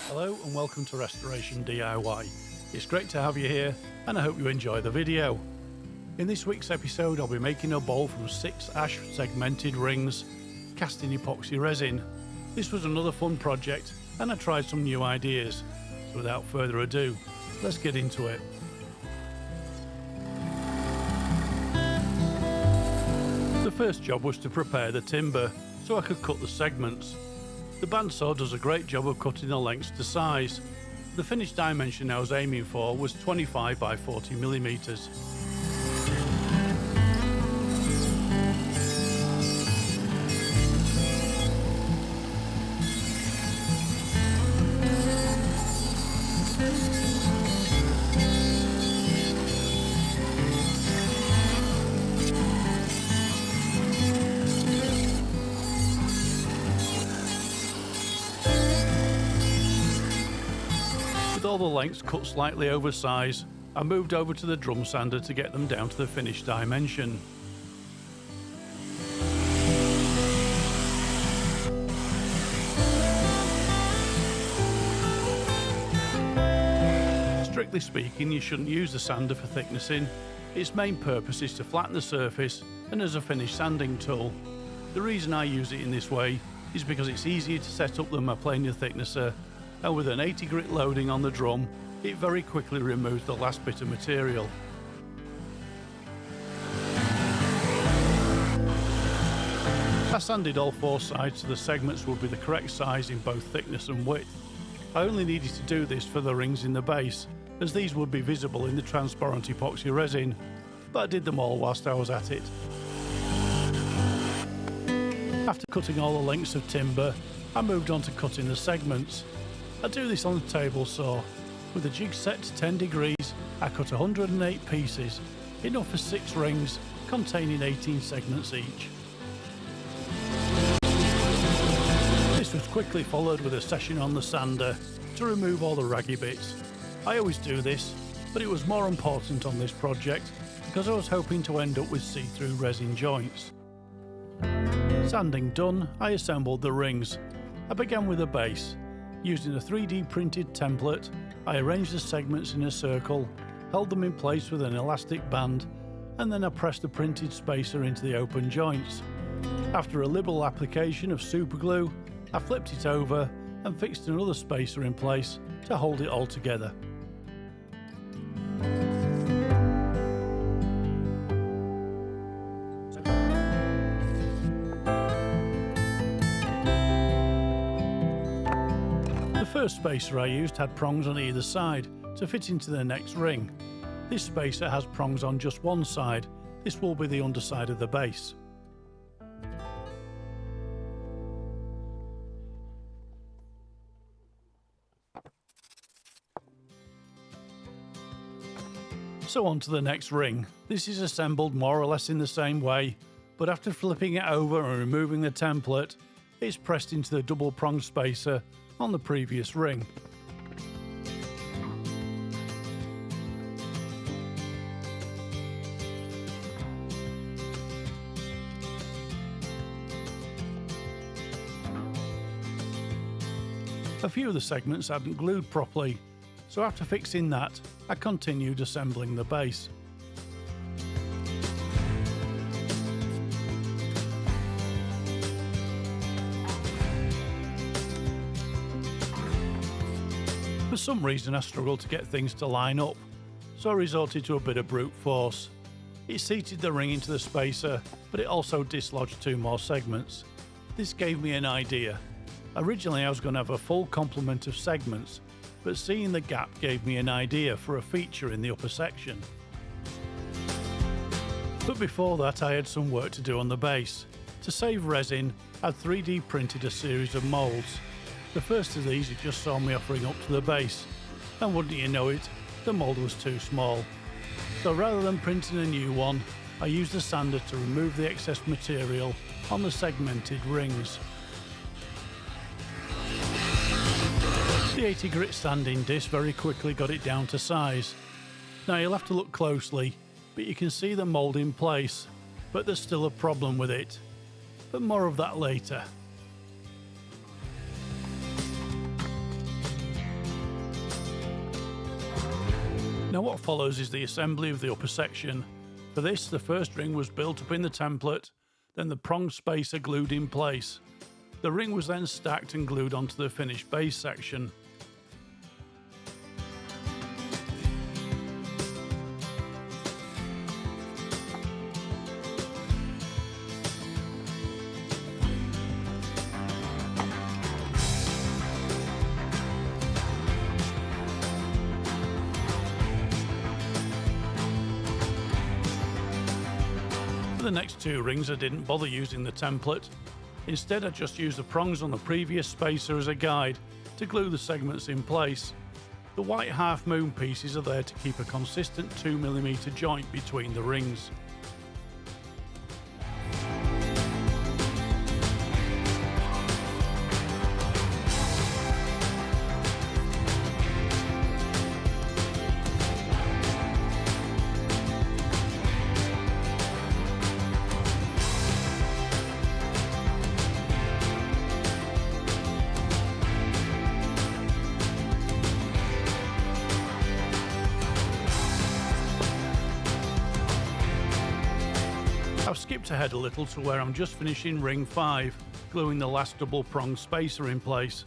Hello and welcome to Restoration DIY. It's great to have you here and I hope you enjoy the video. In this week's episode I'll be making a bowl from 6 ash segmented rings, casting epoxy resin. This was another fun project and I tried some new ideas. So without further ado, let's get into it. The first job was to prepare the timber so I could cut the segments. The bandsaw does a great job of cutting the lengths to size. The finished dimension I was aiming for was 25 by 40 millimeters. With all the lengths cut slightly over size, I moved over to the drum sander to get them down to the finished dimension. Strictly speaking, you shouldn't use the sander for thicknessing. Its main purpose is to flatten the surface and as a finished sanding tool. The reason I use it in this way is because it's easier to set up than my planer thicknesser, and with an 80 grit loading on the drum, it very quickly removes the last bit of material. I sanded all 4 sides so the segments would be the correct size in both thickness and width. I only needed to do this for the rings in the base, as these would be visible in the transparent epoxy resin, but I did them all whilst I was at it. After cutting all the lengths of timber, I moved on to cutting the segments. I do this on the table saw. With the jig set to 10 degrees, I cut 108 pieces, enough for 6 rings containing 18 segments each. This was quickly followed with a session on the sander to remove all the raggy bits. I always do this, but it was more important on this project because I was hoping to end up with see-through resin joints. Sanding done, I assembled the rings. I began with a base. Using a 3D printed template, I arranged the segments in a circle, held them in place with an elastic band, and then I pressed the printed spacer into the open joints. After a liberal application of superglue, I flipped it over and fixed another spacer in place to hold it all together. The first spacer I used had prongs on either side to fit into the next ring. This spacer has prongs on just one side. This will be the underside of the base. So on to the next ring. This is assembled more or less in the same way, but after flipping it over and removing the template, it's pressed into the double prong spacer on the previous ring. A few of the segments hadn't glued properly, so after fixing that, I continued assembling the base. For some reason I struggled to get things to line up, so I resorted to a bit of brute force. It seated the ring into the spacer, but it also dislodged 2 more segments. This gave me an idea. Originally I was going to have a full complement of segments, but seeing the gap gave me an idea for a feature in the upper section. But before that I had some work to do on the base. To save resin, I'd 3D printed a series of moulds. The first of these you just saw me offering up to the base, and wouldn't you know it, the mould was too small. So rather than printing a new one, I used the sander to remove the excess material on the segmented rings. The 80 grit sanding disc very quickly got it down to size. Now you'll have to look closely, but you can see the mould in place, but there's still a problem with it. But more of that later. Now what follows is the assembly of the upper section. For this, the first ring was built up in the template, then the prong spacer glued in place. The ring was then stacked and glued onto the finished base section. For the next two rings I didn't bother using the template. Instead I just used the prongs on the previous spacer as a guide to glue the segments in place. The white half moon pieces are there to keep a consistent 2mm joint between the rings. I've skipped ahead a little to where I'm just finishing ring 5, gluing the last double prong spacer in place.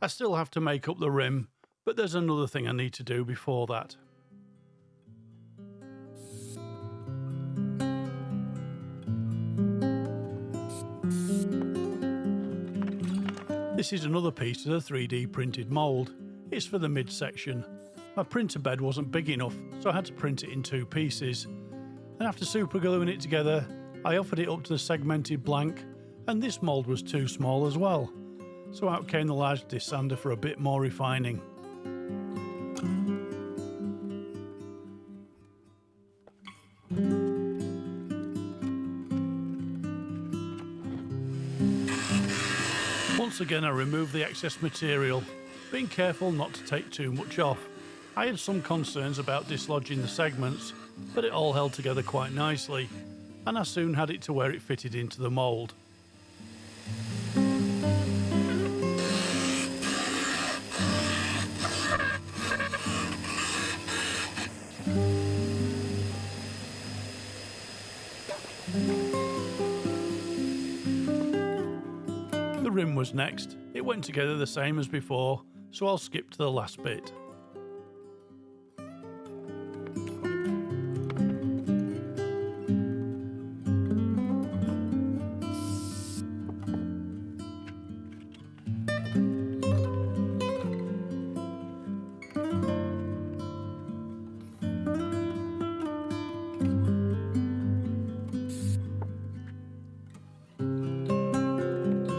I still have to make up the rim, but there's another thing I need to do before that. This is another piece of the 3D printed mould. It's for the midsection. My printer bed wasn't big enough, so I had to print it in 2 pieces. And after super gluing it together, I offered it up to the segmented blank, and this mould was too small as well. So out came the large disc sander for a bit more refining. Once again I removed the excess material, being careful not to take too much off. I had some concerns about dislodging the segments, but it all held together quite nicely, and I soon had it to where it fitted into the mould. The rim was next. It went together the same as before, so I'll skip to the last bit.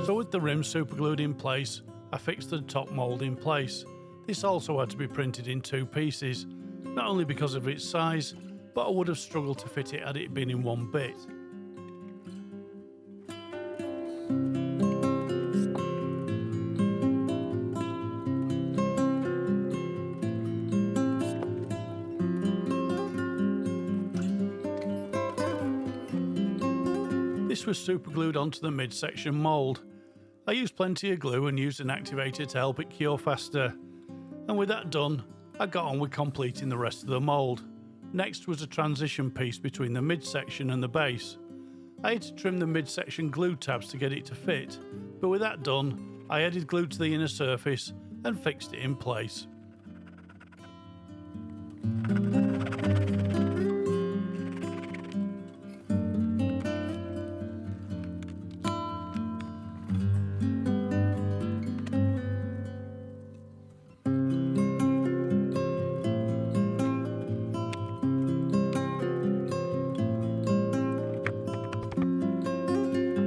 So with the rim superglued in place, I fixed the top mould in place. This also had to be printed in 2 pieces, not only because of its size, but I would have struggled to fit it had it been in one bit. This was superglued onto the midsection mould. I used plenty of glue and used an activator to help it cure faster. And with that done, I got on with completing the rest of the mould. Next was a transition piece between the midsection and the base. I had to trim the midsection glue tabs to get it to fit, but with that done, I added glue to the inner surface and fixed it in place.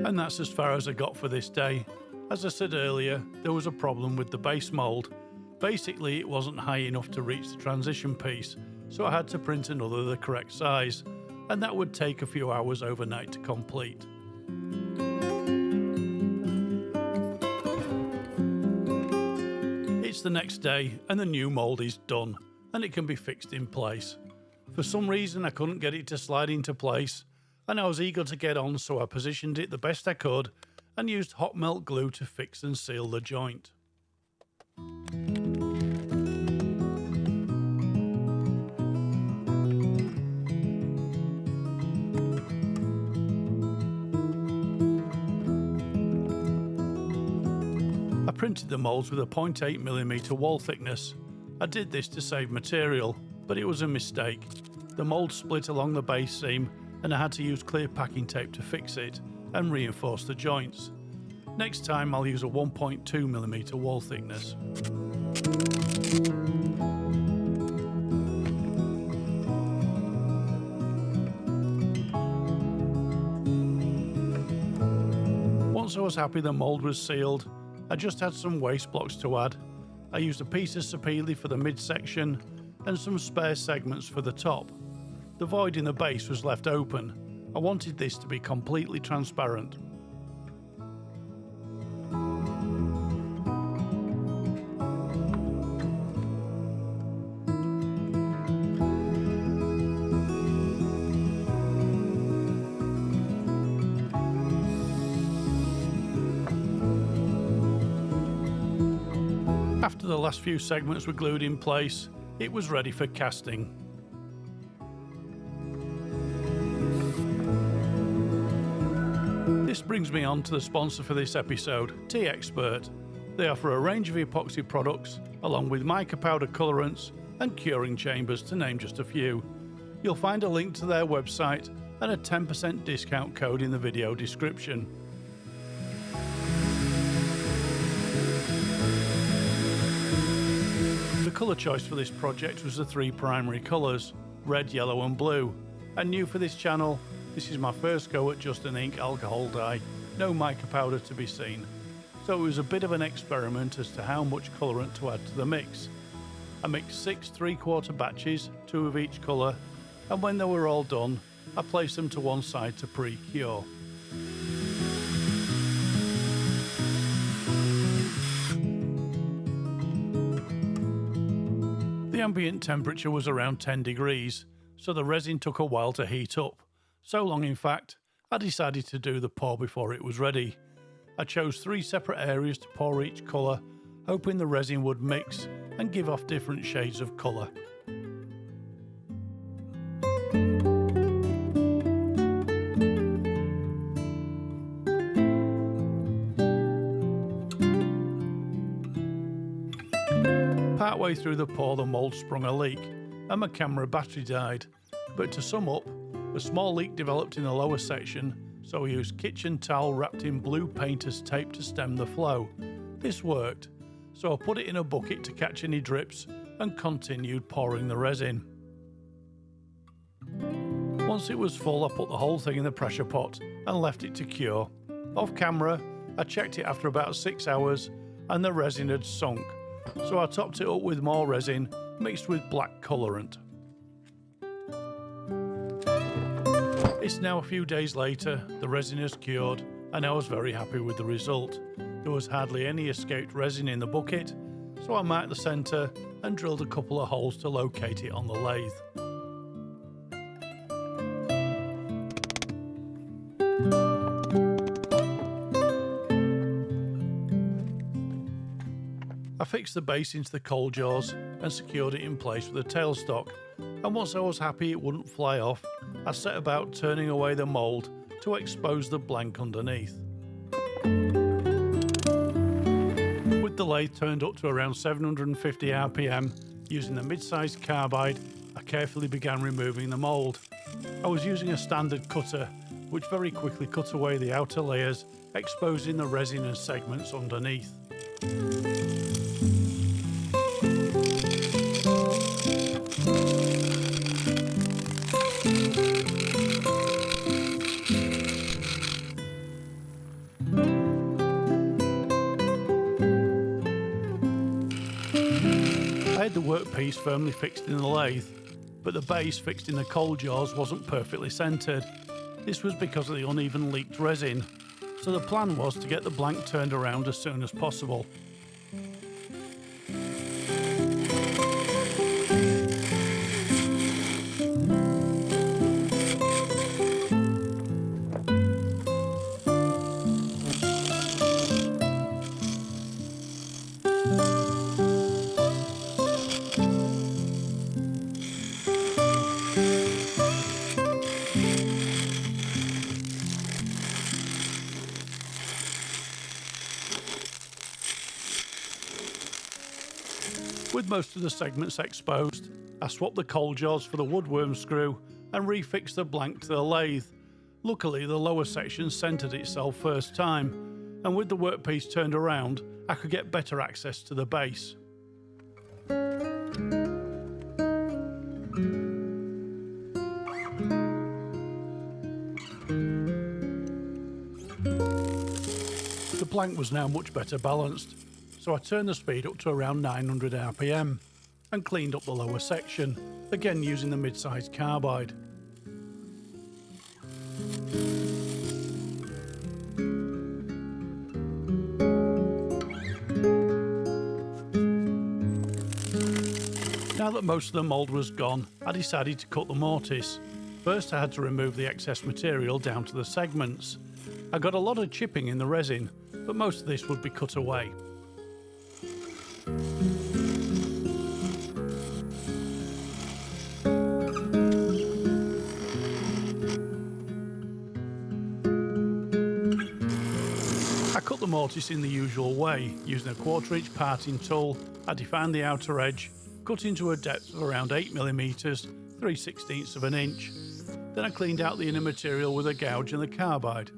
And that's as far as I got for this day. As I said earlier, there was a problem with the base mould. Basically, it wasn't high enough to reach the transition piece, so I had to print another the correct size, and that would take a few hours overnight to complete. It's the next day, and the new mould is done, and it can be fixed in place. For some reason, I couldn't get it to slide into place, and I was eager to get on, so I positioned it the best I could and used hot melt glue to fix and seal the joint. painted the moulds with a 0.8mm wall thickness. I did this to save material, but it was a mistake. The mould split along the base seam and I had to use clear packing tape to fix it and reinforce the joints. Next time I'll use a 1.2mm wall thickness. Once I was happy the mould was sealed, I just had some waste blocks to add. I used a piece of sapele for the midsection and some spare segments for the top. The void in the base was left open. I wanted this to be completely transparent. After the last few segments were glued in place, it was ready for casting. This brings me on to the sponsor for this episode, T-Expert. They offer a range of epoxy products, along with mica powder colorants and curing chambers, to name just a few. You'll find a link to their website and a 10% discount code in the video description. The colour choice for this project was the three primary colours, red, yellow and blue. And new for this channel, this is my first go at just an ink alcohol dye, no mica powder to be seen. So it was a bit of an experiment as to how much colourant to add to the mix. I mixed 6 3/4 batches, 2 of each colour, and when they were all done, I placed them to one side to pre-cure. The ambient temperature was around 10 degrees, so the resin took a while to heat up. So long, in fact, I decided to do the pour before it was ready. I chose 3 separate areas to pour each colour, hoping the resin would mix and give off different shades of colour. Partway through the pour, the mould sprung a leak and my camera battery died. But to sum up, a small leak developed in the lower section, so I used kitchen towel wrapped in blue painter's tape to stem the flow. This worked, so I put it in a bucket to catch any drips and continued pouring the resin. Once it was full, I put the whole thing in the pressure pot and left it to cure. Off camera, I checked it after about 6 hours and the resin had sunk, so I topped it up with more resin mixed with black colourant. It's now a few days later, the resin has cured and I was very happy with the result. There was hardly any escaped resin in the bucket, so I marked the centre and drilled a couple of holes to locate it on the lathe. I fixed the base into the coal jaws and secured it in place with a tailstock, and once I was happy it wouldn't fly off, I set about turning away the mould to expose the blank underneath. With the lathe turned up to around 750 RPM, using the mid-sized carbide, I carefully began removing the mould. I was using a standard cutter, which very quickly cut away the outer layers, exposing the resin and segments underneath. I had the workpiece firmly fixed in the lathe, but the base fixed in the coal jaws wasn't perfectly centred. This was because of the uneven leaked resin, so the plan was to get the blank turned around as soon as possible. With most of the segments exposed, I swapped the coal jaws for the woodworm screw and refixed the blank to the lathe. Luckily, the lower section centred itself first time, and with the workpiece turned around, I could get better access to the base. The plank was now much better balanced, so I turned the speed up to around 900 RPM and cleaned up the lower section, again using the mid-sized carbide. Now that most of the mould was gone, I decided to cut the mortise. First I had to remove the excess material down to the segments. I got a lot of chipping in the resin, but most of this would be cut away. I cut the mortise in the usual way. Using a 1/4" parting tool, I defined the outer edge, cut into a depth of around 8mm, 3/16 of an inch. Then I cleaned out the inner material with a gouge and the carbide.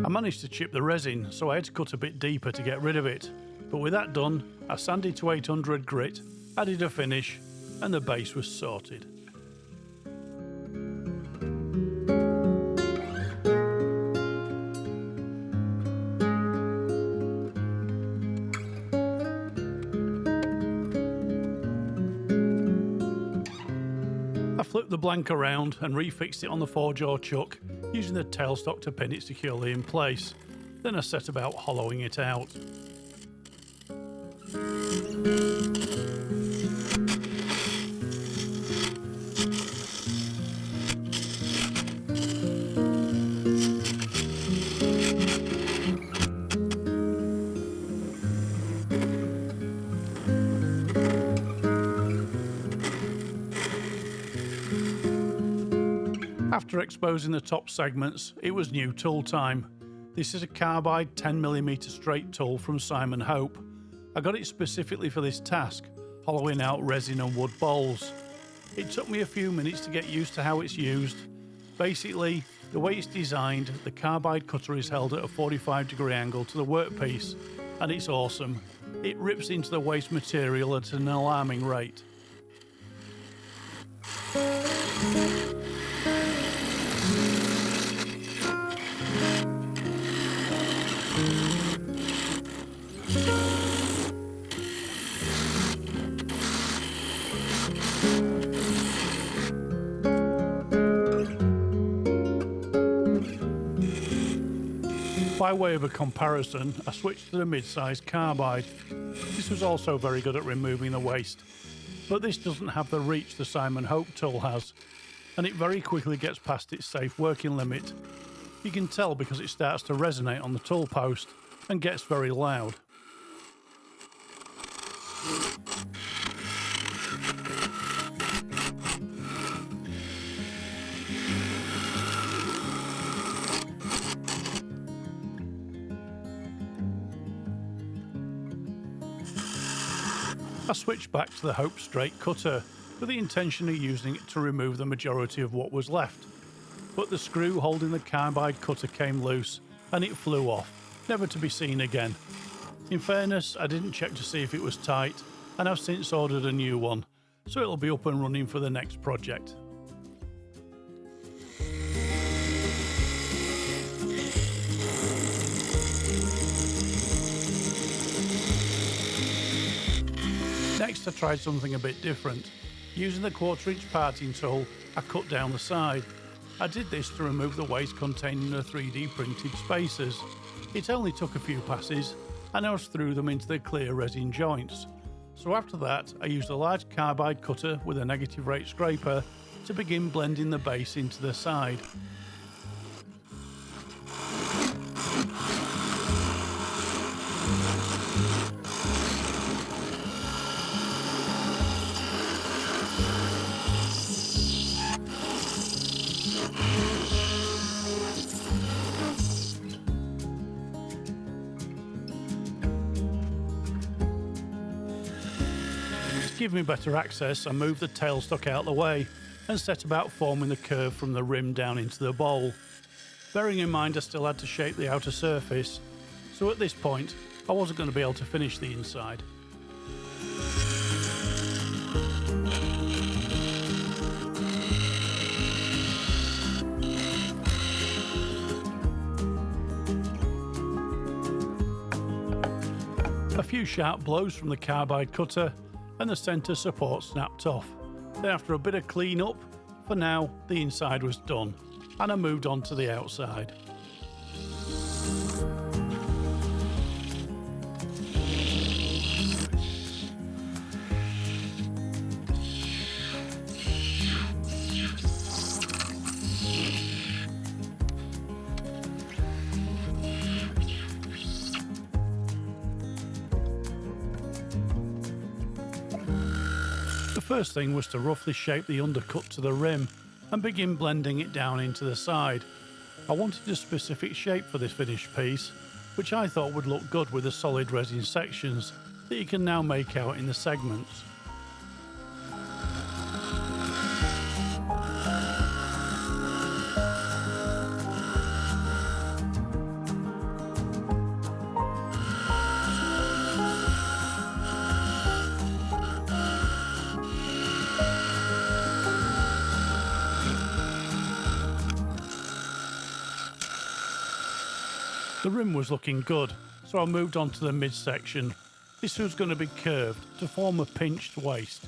I managed to chip the resin, so I had to cut a bit deeper to get rid of it. But with that done, I sanded to 800 grit, added a finish, and the base was sorted. I flipped the blank around and refixed it on the 4-jaw chuck, using the tailstock to pin it securely in place. Then I set about hollowing it out. After exposing the top segments, it was new tool time. This is a carbide 10mm straight tool from Simon Hope. I got it specifically for this task, hollowing out resin and wood bowls. It took me a few minutes to get used to how it's used. Basically, the way it's designed, the carbide cutter is held at a 45-degree angle to the workpiece, and it's awesome. It rips into the waste material at an alarming rate. By way of a comparison, I switched to the mid-sized carbide. This was also very good at removing the waste, but this doesn't have the reach the Simon Hope tool has, and it very quickly gets past its safe working limit. You can tell because it starts to resonate on the tool post and gets very loud. I switched back to the Hope straight cutter with the intention of using it to remove the majority of what was left. But the screw holding the carbide cutter came loose and it flew off, never to be seen again. In fairness, I didn't check to see if it was tight, and I've since ordered a new one, so it'll be up and running for the next project. Next, I tried something a bit different. Using the 1/4" parting tool, I cut down the side. I did this to remove the waste containing the 3D printed spacers. It only took a few passes, and I was through them into the clear resin joints. So after that, I used a large carbide cutter with a negative rate scraper to begin blending the base into the side. give me better access, I moved the tailstock out of the way and set about forming the curve from the rim down into the bowl. Bearing in mind I still had to shape the outer surface, so at this point I wasn't going to be able to finish the inside. A few sharp blows from the carbide cutter and the centre support snapped off. Then after a bit of clean up, for now the inside was done and I moved on to the outside. The first thing was to roughly shape the undercut to the rim and begin blending it down into the side. I wanted a specific shape for this finished piece, which I thought would look good with the solid resin sections that you can now make out in the segments. The rim was looking good, so I moved on to the midsection. This was going to be curved to form a pinched waist.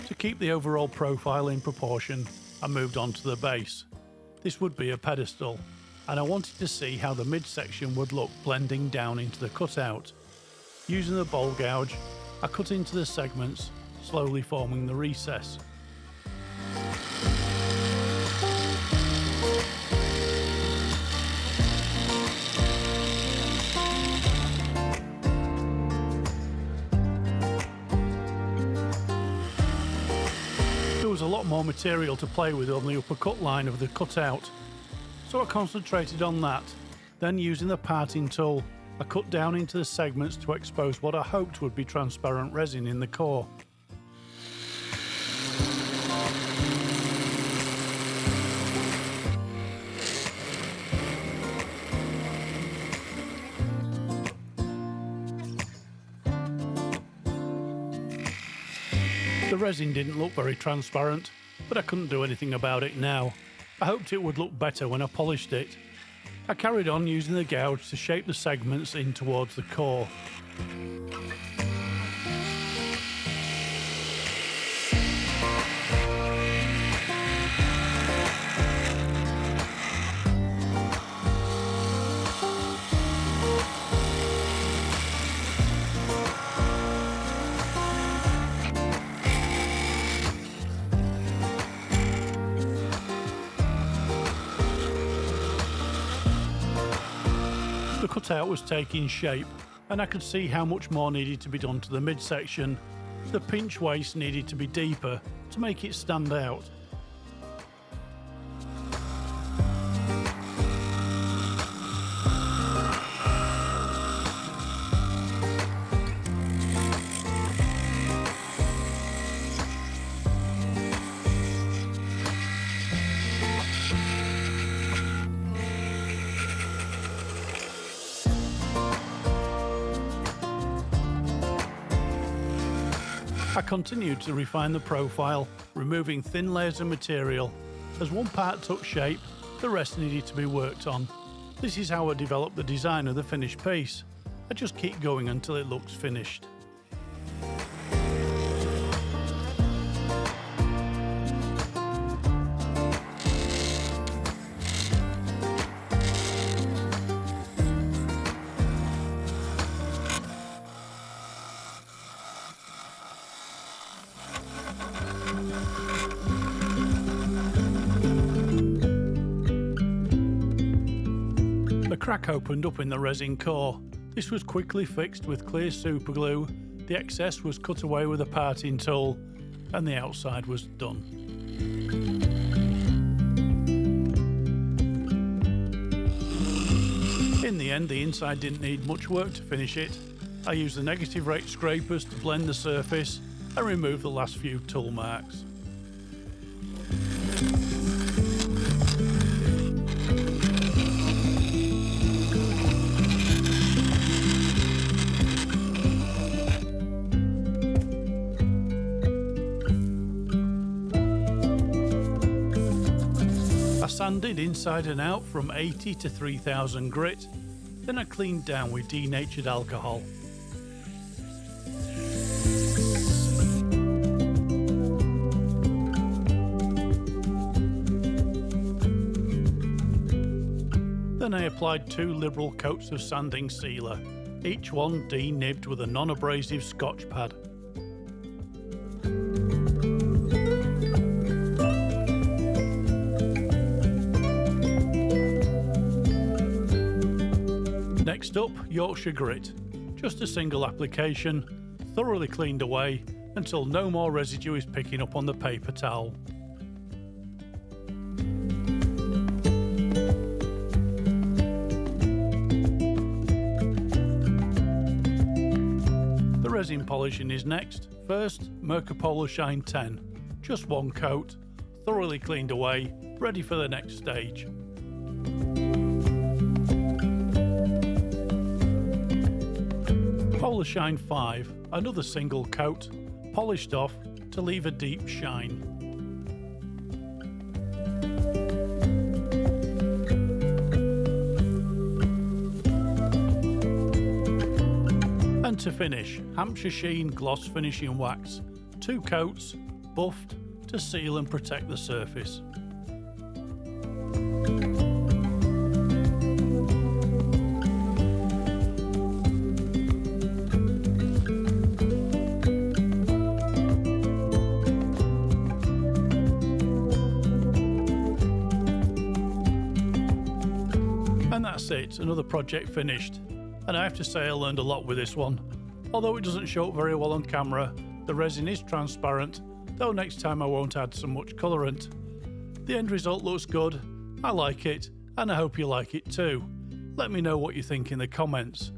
To keep the overall profile in proportion, I moved on to the base. This would be a pedestal, and I wanted to see how the midsection would look blending down into the cutout. Using the bowl gouge, I cut into the segments, slowly forming the recess. There was a lot more material to play with on the upper cut line of the cutout, so I concentrated on that. Then using the parting tool, I cut down into the segments to expose what I hoped would be transparent resin in the core. The resin didn't look very transparent, but I couldn't do anything about it now. I hoped it would look better when I polished it. I carried on using the gouge to shape the segments in towards the core. The cutout was taking shape, and I could see how much more needed to be done to the midsection. The pinch waist needed to be deeper to make it stand out. I continued to refine the profile, removing thin layers of material. As one part took shape, the rest needed to be worked on. This is how I developed the design of the finished piece. I just keep going until it looks finished. A crack opened up in the resin core. This was quickly fixed with clear super glue, the excess was cut away with a parting tool, and the outside was done. In the end, the inside didn't need much work to finish it. I used the negative rate scrapers to blend the surface and remove the last few tool marks. I sanded inside and out from 80 to 3000 grit, then I cleaned down with denatured alcohol. Then I applied 2 liberal coats of sanding sealer, each one de-nibbed with a non-abrasive Scotch pad. Next up, Yorkshire grit. Just a single application, thoroughly cleaned away until no more residue is picking up on the paper towel. The resin polishing is next. First, Mercopolar Shine 10. Just 1 coat, thoroughly cleaned away, ready for the next stage. Polar Shine 5, another single coat, polished off to leave a deep shine. And to finish, Hampshire Sheen Gloss Finishing Wax, 2 coats, buffed to seal and protect the surface. And that's it, another project finished. And I have to say I learned a lot with this one. Although it doesn't show up very well on camera, the resin is transparent, though next time I won't add so much colourant. The end result looks good, I like it, and I hope you like it too. Let me know what you think in the comments.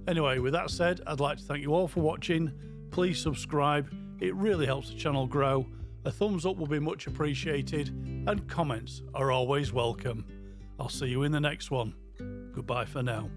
Anyway, with that said, I'd like to thank you all for watching. Please subscribe, it really helps the channel grow. A thumbs up will be much appreciated, and comments are always welcome. I'll see you in the next one. Goodbye for now.